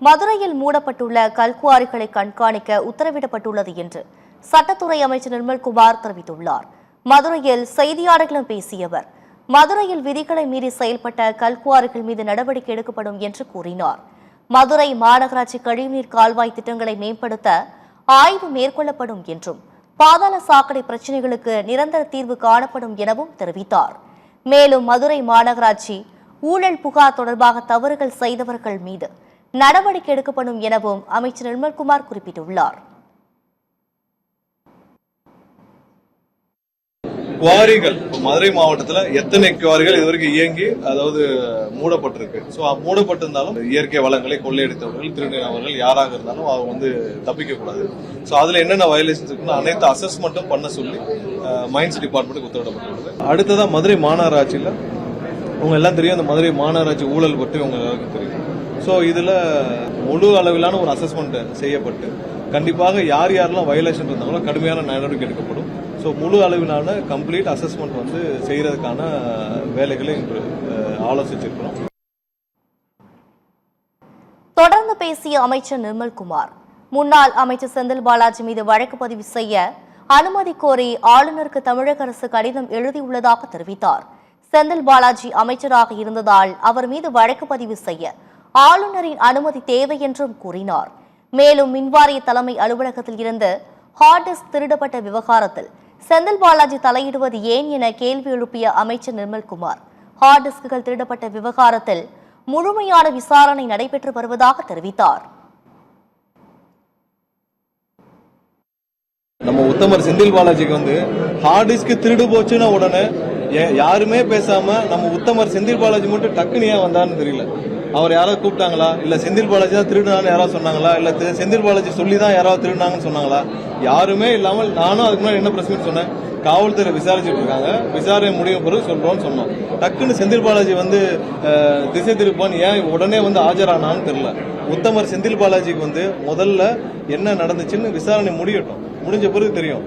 மதுரையில் மூடப்பட்டுள்ள கல்குவாரிகளை கண்காணிக்க உத்தரவிடப்பட்டுள்ளது என்று சட்டத்துறை அமைச்சர் நிர்மல்குமார் தெரிவித்துள்ளார். மதுரையில் செய்தியாளர்களிடம் பேசிய அவர், மதுரையில் விதிகளை மீறி செயல்பட்ட கல்குவாரிகள் மீது நடவடிக்கை எடுக்கப்படும் என்று கூறினார். மதுரை மாநகராட்சி கழிவுநீர் கால்வாய் திட்டங்களை மேம்படுத்த ஆய்வு மேற்கொள்ளப்படும் என்றும், பாதாள சாக்கடை பிரச்சினைகளுக்கு நிரந்தர தீர்வு காணப்படும் எனவும் தெரிவித்தார். மேலும் மதுரை மாநகராட்சி ஊழல் புகார் தொடர்பாக தவறுகள் செய்தவர்கள் மீது நடவடிக்கை எடுக்கப்படும் எனவும் அமைச்சர் நிர்மல்குமார் குறிப்பிட்டுள்ளார். குவாரிகள் மதுரை மாவட்டத்தில் எத்தனை குவாரிகள் இதுவரைக்கும் இயங்கி அதாவது மூடப்பட்டிருக்கு. ஸோ மூடப்பட்டிருந்தாலும் இயற்கை வளங்களை கொள்ளையடித்தவர்கள், திருநெல்வேலி யாராக இருந்தாலும் அவங்க தப்பிக்க கூடாது. ஸோ அதுல என்னென்ன வயலேஷன்ஸ் இருக்குன்னு அனைத்து அசஸ்மெண்ட்டும் பண்ண சொல்லி மைன்ஸ் டிபார்ட்மெண்ட்டுக்கு உத்தரவிடப்பட்டுள்ளது. அடுத்ததா மதுரை மாநகராட்சியில் உங்க எல்லாம் தெரியும், அந்த மதுரை மாநகராட்சி ஊழல் பற்றி உங்க எல்லாருக்கும் தெரியும். ஸோ இதுல முழு அளவிலான ஒரு அசஸ்மெண்ட் செய்யப்பட்டு கண்டிப்பாக யார் யாரெல்லாம் வயலேஷன் இருந்தாங்களோ கடுமையான நடவடிக்கை எடுக்கப்படும். ஸோ முழு அளவிலான கம்ப்ளீட் அசஸ்மெண்ட் செய்யறதுக்கான வேலைகளை இன்று ஆலோசிச்சிருக்கிறோம். தொடர்ந்து பேசிய அமைச்சர் நிர்மல்குமார், முன்னாள் அமைச்சர் செந்தில் பாலாஜி மீது வழக்கு பதிவு செய்ய அனுமதி கோரி ஆளுநருக்கு தமிழக அரசு கடிதம் எழுதியுள்ளதாக தெரிவித்தார். செந்தில் பாலாஜி அமைச்சராக இருந்ததால் அவர் மீது வழக்கு பதிவு செய்ய ஆளுநரின் அனுமதி தேவை என்றும் கூறினார். மேலும் மின்வாரிய தலைமை அலுவலகத்தில் இருந்து ஹார்ட் டிஸ்க் திருடப்பட்ட விவகாரத்தில் செந்தில் பாலாஜி தலையிடுவது ஏன் என கேள்வி எழுப்பிய அமைச்சர் நிர்மல்குமார், ஹார்ட் டிஸ்குகள் திருடப்பட்ட விவகாரத்தில் முழுமையான விசாரணை நடைபெற்று வருவதாக தெரிவித்தார். நம்ம உத்தமர் செந்தில் பாலாஜிக்கு ஹார்ட் டிஸ்க் திருடு போச்சுன்னா உடனே யாருமே பேசாம நம்ம உத்தமர் செந்தில் பாலாஜி மட்டும் டக்குனு ஏன் வந்தான்னு தெரியல. அவர் யாராவது கூப்பிட்டாங்களா, இல்ல செந்தில் பாலாஜி தான் திருடுனான்னு யாராவது சொன்னாங்களா, இல்ல செந்தில் பாலாஜி சொல்லி தான் யாராவது திருடுனாங்கன்னு சொன்னாங்களா? யாருமே இல்லாமல் நானும் அதுக்கு முன்னாடி என்ன பிரச்சனை சொன்னேன், காவல்துறை விசாரிச்சுட்டு இருக்காங்க, விசாரணை முடியும் பிறகு சொல்றோம்னு சொன்னோம். டக்குன்னு செந்தில் பாலாஜி திசை திருப்பான்னு ஏன் உடனே ஆஜரானான்னு தெரியல. உத்தமர் செந்தில் பாலாஜிக்கு முதல்ல என்ன நடந்துச்சுன்னு விசாரணை முடியட்டும், முடிஞ்ச பிறகு தெரியும்.